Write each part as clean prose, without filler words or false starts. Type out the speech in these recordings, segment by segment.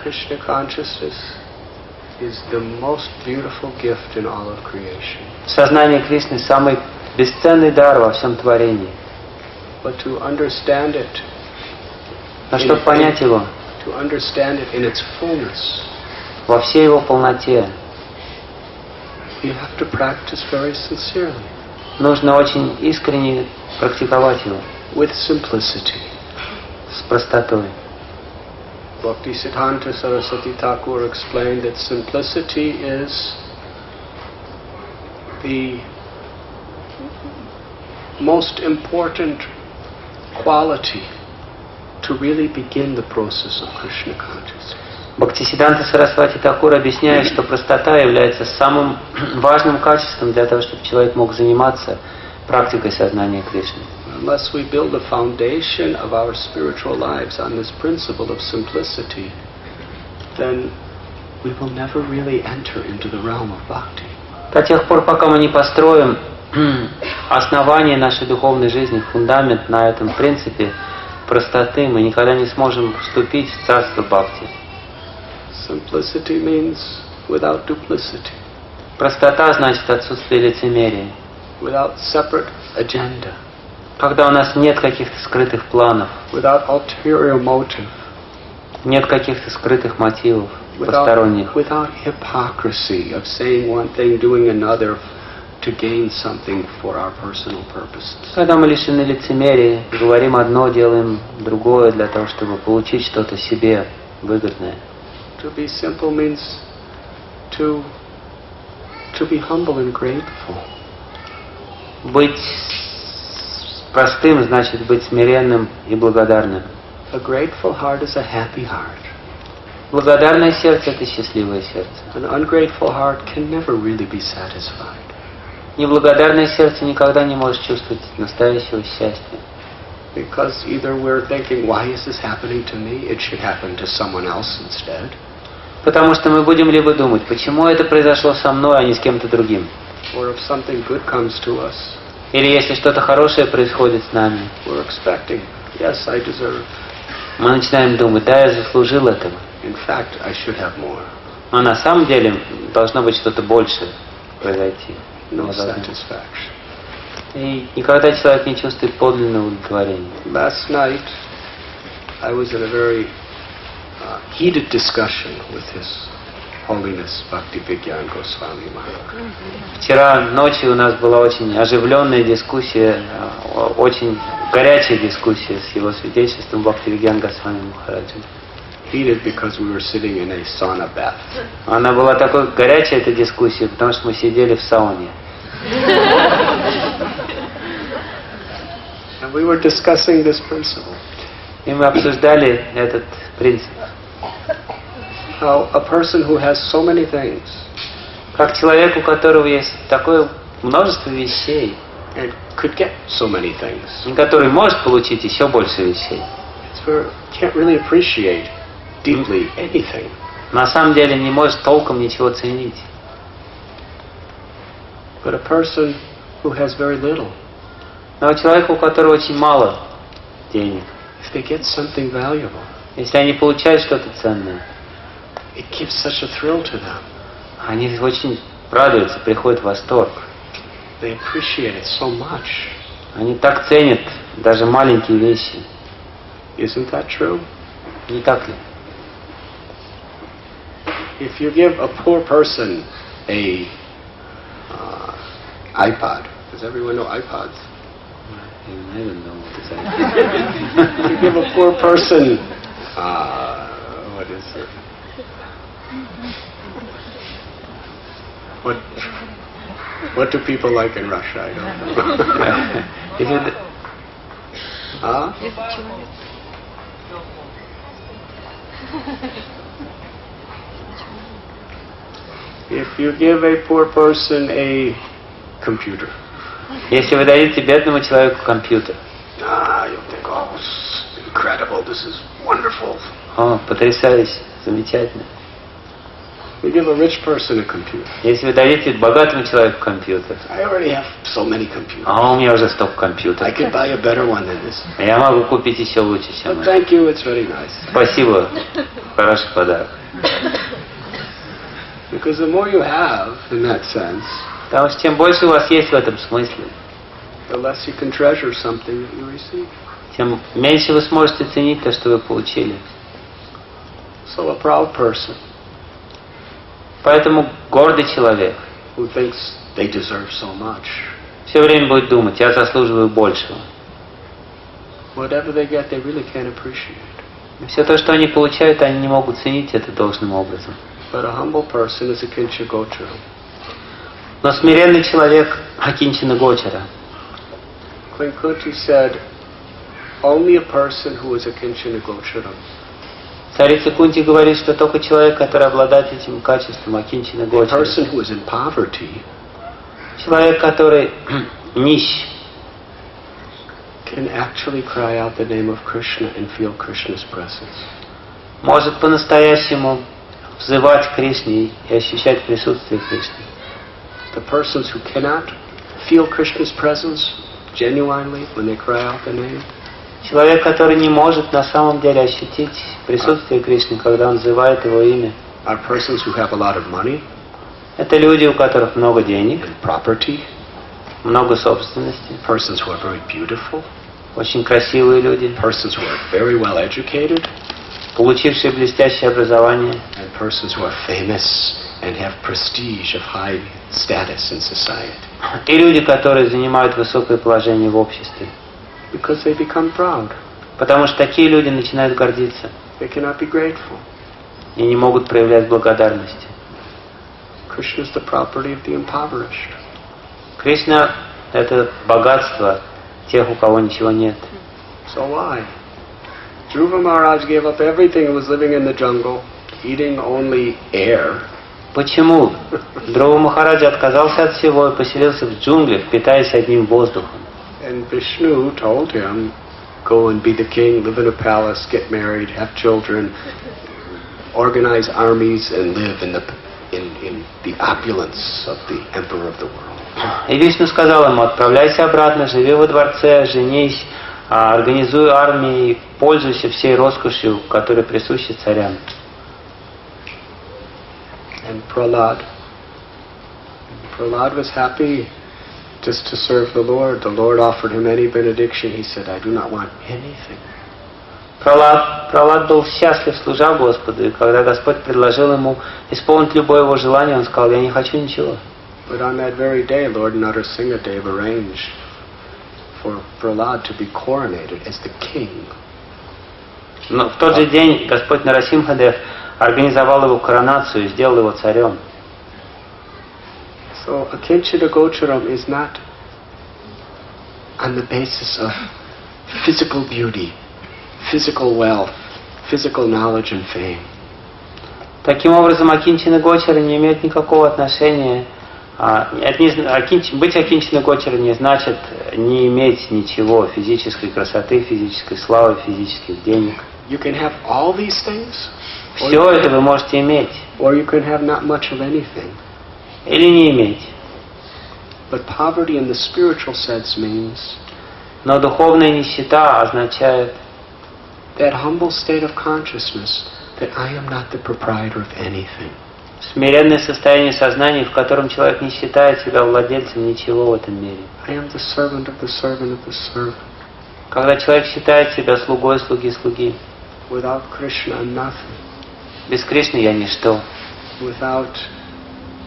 Krishna consciousness is the most beautiful gift in all of creation. Сознание Кришны — самый бесценный дар во всем творении. But to understand it, Но чтобы понять его to understand it in its fullness, во всей его полноте, you have to practice very sincerely, нужно очень искренне практиковать его, with simplicity. с простотой. Bhaktisiddhanta Saraswati Thakur explained that simplicity is the most important quality to really begin the process of Krishna consciousness. Бхактисиддханта Сарасвати Тхакур объясняет, что простота является самым важным качеством для того, чтобы человек мог заниматься практикой сознания Кришны. Unless we build a foundation of our spiritual lives on this principle of simplicity, then we will never really enter into the realm of bhakti. До тех пор, пока мы не построим основание нашей духовной жизни, фундамент на этом принципе простоты, мы никогда не сможем вступить в царство бхакти. Simplicity means without duplicity. Простота значит отсутствие лицемерия. Without separate agenda. Когда у нас нет каких-то скрытых планов, without ulterior motive. Нет каких-то скрытых мотивов посторонних. Without hypocrisy of saying one thing, doing another to gain something for our personal purposes. Когда мы лишены лицемерия, говорим одно, делаем другое для того, чтобы получить что-то себе выгодное. To be simple means to be humble and grateful. Быть простым значит быть смиренным и благодарным. A grateful heart is a happy heart. Благодарное сердце — это счастливое сердце. An ungrateful heart can never really be satisfied. Неблагодарное сердце никогда не может чувствовать настоящего счастья. Because either we're thinking, why is this happening to me? It should happen to someone else instead. Потому что мы будем либо думать, почему это произошло со мной, а не с кем-то другим. Or if something good comes to us. Или если что-то хорошее происходит с нами. We're expecting, yes, I deserve. Мы начинаем думать, да, я заслужил этого. In fact, I should have more. Но на самом деле должно быть что-то большее произойти. No satisfaction. И никогда человек не чувствует подлинного удовлетворения. Last night, I was in a very heated discussion with His Holiness Bhaktivinoda Goswami Maharaj. Вчера ночью у нас была очень оживленная дискуссия, очень горячая дискуссия с его святейшеством Бхактивinoda Госвами Махараджем. Heated because we were sitting in a sauna bath. Она была такой горячей, эта дискуссия, потому что мы сидели в сауне. And we were discussing this principle. И мы обсуждали этот принцип. How a person who has so many things, как человек, у которого есть такое множество вещей, and could get so many things, и который может получить еще больше вещей, can't really appreciate deeply anything. На самом деле не может толком ничего ценить. But a person who has very little, но человек, у которого очень мало денег, if they get something valuable, если они получают что-то ценное, it gives such a thrill to them. Они очень радуются, приходят в восторг. They appreciate it so much. Они так ценят даже маленькие вещи. Isn't that true? Не так ли? If you give a poor person a iPod, does everyone know iPods? I don't know what is iPod. If you give a poor person, what is it? What do people like in Russia? I don't know. Huh? If you give a poor person a computer, если вы дадите бедному человеку компьютер, you'll think, oh, incredible, this is wonderful. О, потрясающе, замечательно. You give a rich person a computer. Если вы дадите богатому человеку компьютер, I already have so many computers. А у меня уже столько компьютеров. I could buy a better one than this. Я могу купить еще лучше, чем But это. thank you, it's very nice. Спасибо. хороший подарок. Because the more you have, in that sense, Потому что чем больше у вас есть в этом смысле, the less you can treasure something that you receive. тем меньше вы сможете ценить то, что вы получили. So a proud person Поэтому гордый человек who thinks they deserve so much, все время будет думать: я заслуживаю большего. whatever they get, they really can't appreciate. Все то, что они получают, они не могут ценить это должным образом. But a humble person is a kincha gochara. Но смиренный человек акинчана гочара. Klinkuti said, only a person who is a kinchana gochara, Царица Кунти говорит, что только человек, который обладает этим качеством акинчана a гочара, person who is in poverty, человек, который нищ, can actually cry out the name of Krishna and feel Krishna's presence. может по-настоящему взывать к Кришне и ощущать присутствие Кришны. The persons who cannot feel Krishna's presence genuinely when they cry out the name Человек, который не может на самом деле ощутить присутствие Кришны, когда он взывает его имя, are persons who have a lot of money это люди, у которых много денег, and property, много собственности, persons who are very beautiful, очень красивые люди, persons who are very well educated, получившие блестящее образование, and persons who are famous and have prestige of high status in society. и люди, которые занимают высокое положение в обществе. Because they become proud. Потому что такие люди начинают гордиться They cannot be grateful. и не могут проявлять благодарности. Krishna is the property of the impoverished. Кришна — это богатство тех, у кого ничего нет. So why? Dhruva Maharaj gave up everything and was living in the jungle, eating only air. Почему? Dhruva Махараджа отказался от всего и поселился в джунглях, питаясь одним воздухом. And Vishnu told him, go and be the king, live in a palace, get married, have children, organize armies and live in the opulence of the emperor of the world. И Вишну сказал ему: отправляйся обратно, живи во дворце, женись, организуй армии, пользуйся всей роскошью, которая присуща царям. And Prahlad was happy just to serve the Lord. The Lord offered him any benediction. He said, I do not want anything. Пралад был счастлив, служа Господу, и когда Господь предложил ему исполнить любое его желание, он сказал: я не хочу ничего. But on that very day, Lord Narasimhadev arranged for Prahlad to be coronated as the king. Но в тот же день Господь Нарасимхадев организовал его коронацию и сделал его царем. So Akinchita Gocharam is not on the basis of physical beauty, physical wealth, physical knowledge and fame. Таким образом, Акинчина Гочара не имеет никакого отношения. Быть Акинчина Гочара не значит не иметь ничего: физической красоты, физической славы, физических денег. You can have all these things, Все это вы можете иметь or you can have not much of anything. или не иметь. But poverty in the spiritual sense means Но духовная нищета означает that humble state of consciousness that I am not the proprietor of anything. смиренное состояние сознания, в котором человек не считает себя владельцем ничего в этом мире. I am the servant of the servant of the servant. Когда человек считает себя слугой слуги слуги. Without Krishna, I'm nothing. Без Кришны я ничто. Without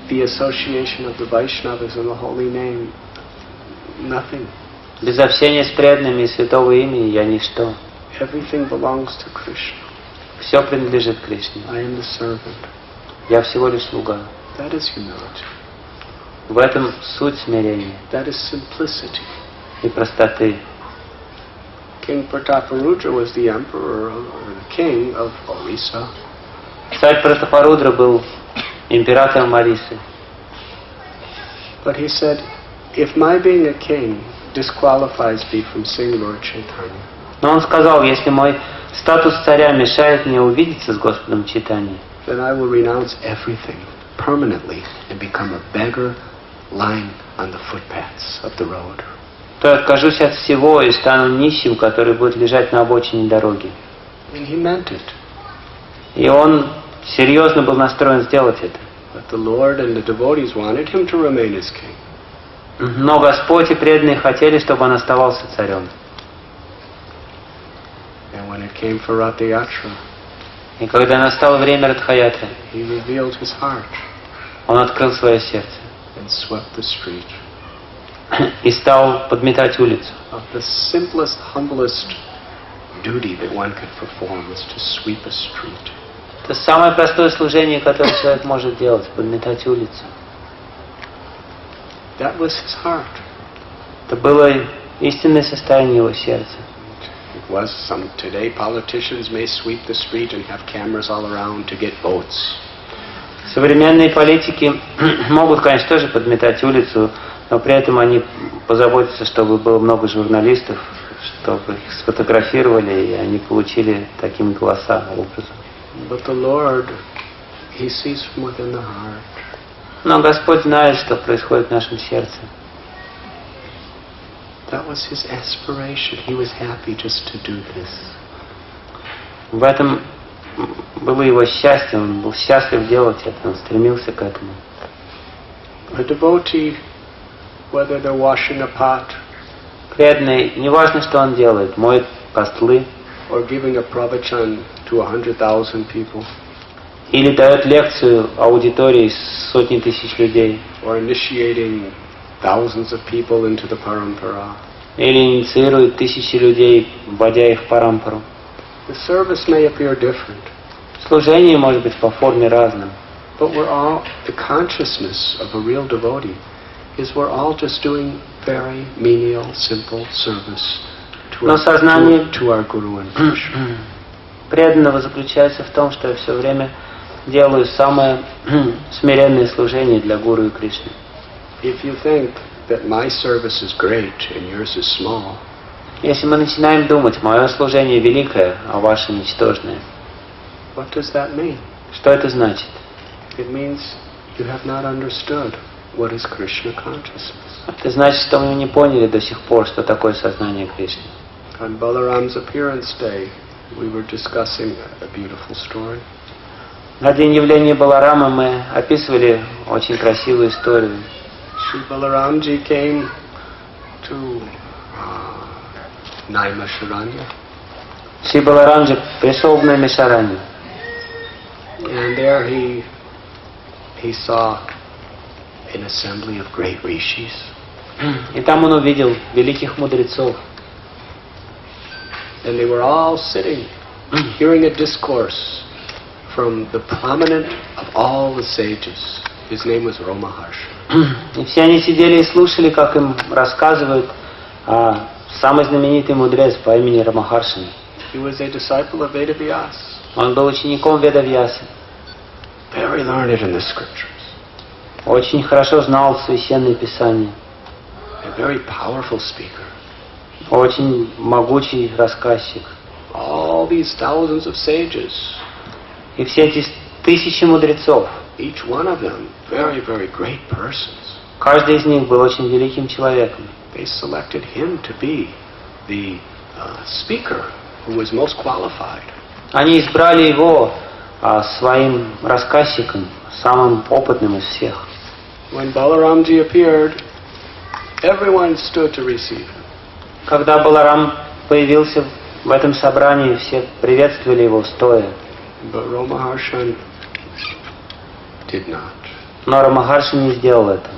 the association of the Vaishnavas and the holy name, nothing. Без общения с преданными и святого имени я ничто. Everything belongs to Krishna. Все принадлежит Кришне. I am the servant. Я всего лишь слуга. That is humility. В этом суть смирения That is simplicity. и простоты. King Prataparudra was the emperor or the king of Orissa. Царь Пратапарудра был императором Марисы. But he said, if my being a king disqualifies me from seeing Lord Chaitanya, Но он сказал: если мой статус царя мешает мне увидеться с Господом Чайтаньей, then I will renounce everything permanently and become a beggar lying on the footpaths of the road. то я откажусь от всего и стану нищим, который будет лежать на обочине дороги. And he meant it. И он серьезно был настроен сделать это. But the Lord and the devotees wanted him to remain as king. Но Господь и преданные хотели, чтобы он оставался царем. And when it came for Rath Yatra, И когда настало время Радхаятры, he revealed his heart он открыл свое сердце and swept the street. и стал подметать улицу. Of the simplest, humblest duty that one could perform was to sweep a street. Это самое простое служение, которое человек может делать, подметать улицу. That was his heart. Это было истинное состояние его сердца. It was some today politicians may sweep the street and have cameras all around to get votes. Современные политики могут, конечно, тоже подметать улицу, но при этом они позаботятся, чтобы было много журналистов, чтобы их сфотографировали, и они получили такими голоса, образом. But the Lord, He sees from within the heart. Но Господь знает, что происходит в нашем сердце. That was His aspiration. He was happy just to do this. В этом было его счастье, он был счастлив делать это, он стремился к этому. A devotee, whether they're washing a pot, Преданный, неважно, что он делает, моет постлы, or giving a pravachan to 100,000 people, или дает лекцию аудитории с сотни тысяч людей, or initiating thousands of people into the parampara. или инициирует тысячи людей, вводя их в парампару. The service may appear different, Служение может быть по форме разным, but we're all, the consciousness of a real devotee is we're all just doing very menial, simple service to Но сознание our Guru and Krishna. преданного заключается в том, что я все время делаю самое смиренное служение для Гуру и Кришны. If you think that my service is great and yours is small, Если мы начинаем думать, мое служение великое, а ваше ничтожное, what does that mean? что это значит? It means you have not understood what is Krishna consciousness. Это значит, что мы не поняли до сих пор, что такое сознание Кришны. On Balaram's appearance day, we were discussing a beautiful story. На день явления Баларама мы описывали очень красивую историю. Sri Balaramji came to Naimisharanya, Шри Баларамджи пришел в Наймишаранью, and there he saw an assembly of great rishis. и там он увидел великих мудрецов. And they were all sitting, hearing a discourse from the prominent of all the sages. His name was Romaharsha. И все они сидели и слушали, как им рассказывают о самый знаменитый мудрец по имени Рамахарши. He was a disciple of Vedavyas, Он был учеником Ведавьясы, very learned in the scriptures, очень хорошо знал священные писания, a very powerful speaker. очень могучий рассказчик. All these thousands of sages, И все эти тысячи мудрецов, each one of them very, very great persons. каждый из них был очень великим человеком. They selected him to be the speaker who was most qualified. Они избрали его своим рассказчиком, самым опытным из всех. When Balaramji appeared, everyone stood to receive him. Когда Баларам появился в этом собрании, все приветствовали его стоя. But Romaharshan did not. Но Рамахарши не сделал этого.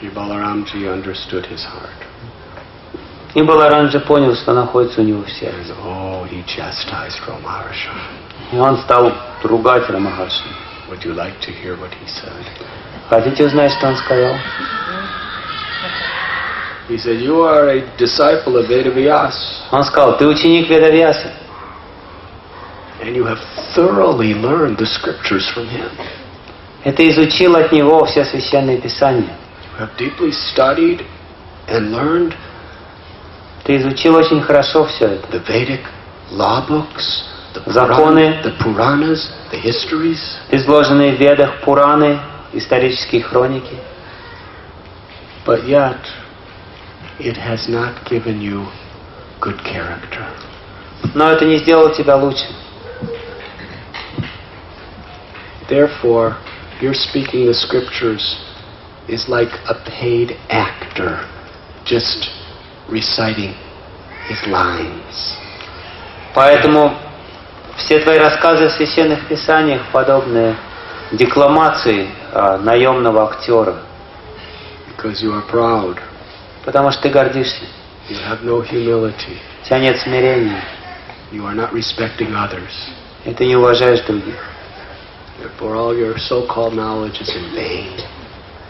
Sri Balaramji understood his heart. И Баларамджи понял, что находится у него в сердце. And he chastised Romaharshan. И он стал ругать Рамахарши. Would you like to hear what he said? Хотите узнать, что он сказал? He said, you are a disciple of Vedavyas, Он сказал, ты ученик Ведавьясы, and you have thoroughly learned the scriptures from him. и ты изучил от него все священные писания. You have deeply studied and learned Ты изучил очень хорошо все это. the Vedic law books, Законы, the Puranas, the histories. изложенные в Ведах, Пураны, исторические хроники. But yet, it has not given you good character. Но это не сделало тебя лучше. Therefore, your speaking the scriptures is like a paid actor just reciting his lines. Поэтому все твои рассказы в священных писаниях подобны декламации наемного актера. Because you are proud. Потому что ты гордишься. You have no humility. У тебя нет смирения. You are not respecting others. И ты не уважаешь других. Therefore, all your so-called knowledge is in vain.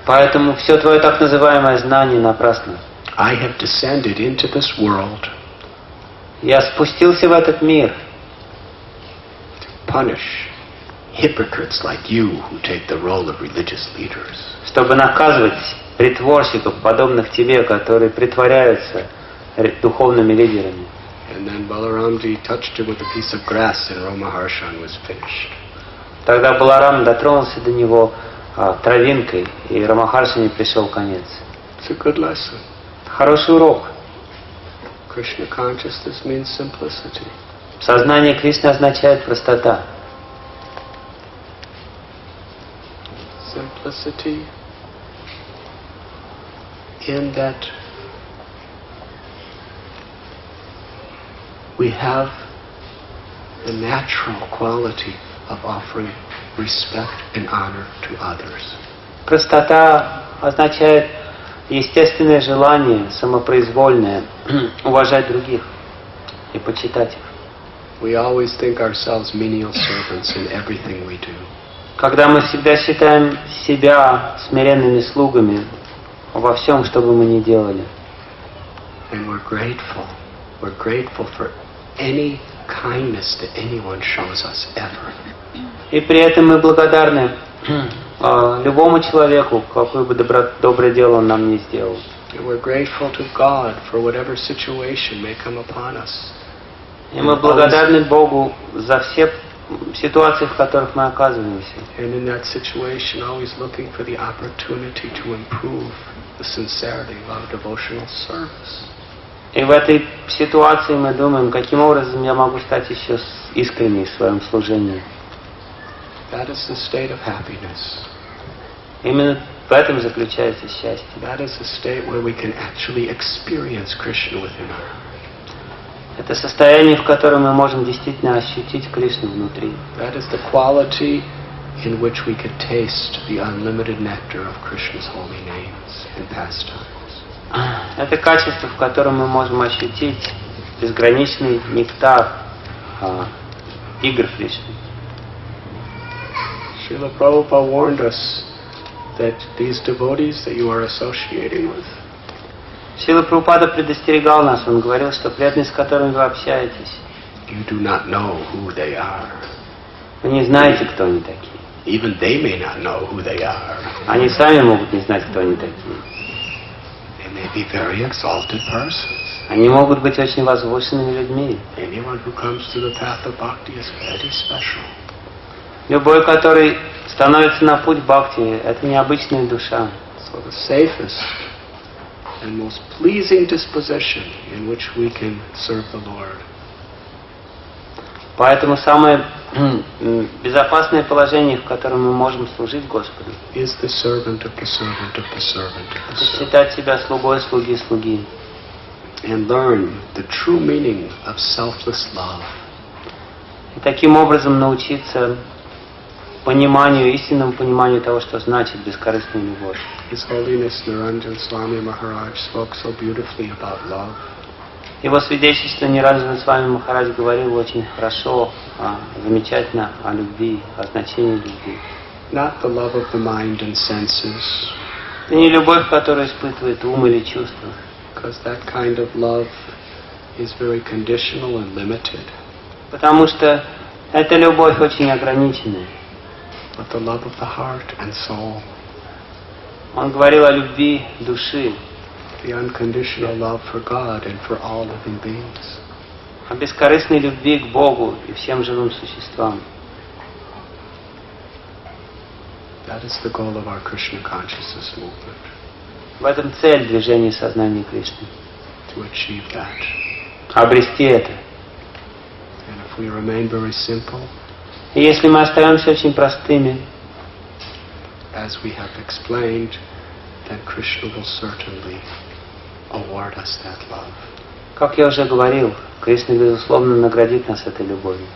Поэтому все твое так называемое знание напрасно. I have descended into this world. Я спустился в этот мир. To punish hypocrites like you who take the role of religious leaders. Чтобы наказывать притворщиков, подобных тебе, которые притворяются духовными лидерами. And then Balaramji touched him with a piece of grass and Ramaharshan was finished. Тогда Баларам дотронулся до него травинкой, и Рамахаршане пришел конец. It's a good lesson. Хороший урок. Krishna consciousness means simplicity. Сознание Кришны означает простота. Simplicity in that we have the natural quality of offering respect and honor to others. Простота означает естественное желание, самопроизвольное, уважать других и почитать их. We always think ourselves menial servants in everything we do. Когда мы всегда считаем себя смиренными слугами во всем, что бы мы ни делали. And we're grateful. We're grateful for any kindness that anyone shows us ever. И при этом мы благодарны любому человеку, какое бы доброе дело он нам не сделал. And we're grateful to God for whatever situation may come upon us. И мы благодарны Богу за все ситуации, в которых мы оказываемся. And in that situation, always looking for the opportunity to improve the sincerity of our devotional service. И в этой ситуации мы думаем, каким образом я могу стать еще искренней в своем служении. That is the state of happiness. Именно в этом заключается счастье. That is the state where we can actually experience Krishna within our heart. Это состояние, в котором мы можем действительно ощутить Кришну внутри. That is the quality in which we could taste the unlimited nectar of Krishna's holy names and pastimes. Это качество, в котором мы можем ощутить безграничный нектар игр Кришны. Srila Prabhupada warned us that these devotees that you are associating with, Шрила Прабхупада предостерегал нас, он говорил, что преданные, с которыми вы общаетесь, you do not know who they are. вы не знаете, кто они такие. Even they may not know who they are. Они сами могут не знать, кто они такие. They may be very exalted persons. Они могут быть очень возвышенными людьми. Anyone who comes to the path of bhakti is very special. Любой, который становится на путь бхакти, это необычная душа. So the safest and most pleasing disposition in which we can serve the Lord Поэтому самое безопасное положение, в котором мы можем служить Господу, is the servant of the servant of the servant of the это servant. считать себя слугой слуги слуги. And learn the true meaning of selfless love. И таким образом научиться пониманию, истинному пониманию того, что значит бескорыстная любовь. His Holiness Niranjan Swami Maharaj spoke so beautifully about love. Его свидетельство Ниранджана Свами Махарадж говорил очень хорошо, замечательно о любви, о значении любви. Not the love of the mind and senses, Это не любовь, которую испытывает ум или чувство, because that kind of love is very conditional and limited. потому что эта любовь очень ограниченная. But the love of the heart and soul, Он говорил о любви души, the unconditional love for God and for all living beings. о бескорыстной любви к Богу и всем живым существам. That is the goal of our Krishna consciousness movement, В этом цель движения сознания Кришны. to achieve that. Обрести это. And if we remain very simple, И если мы остаемся очень простыми, as we have explained, then Krishna will certainly award us that love. Как я уже говорил, Кришна, безусловно, наградит нас этой любовью.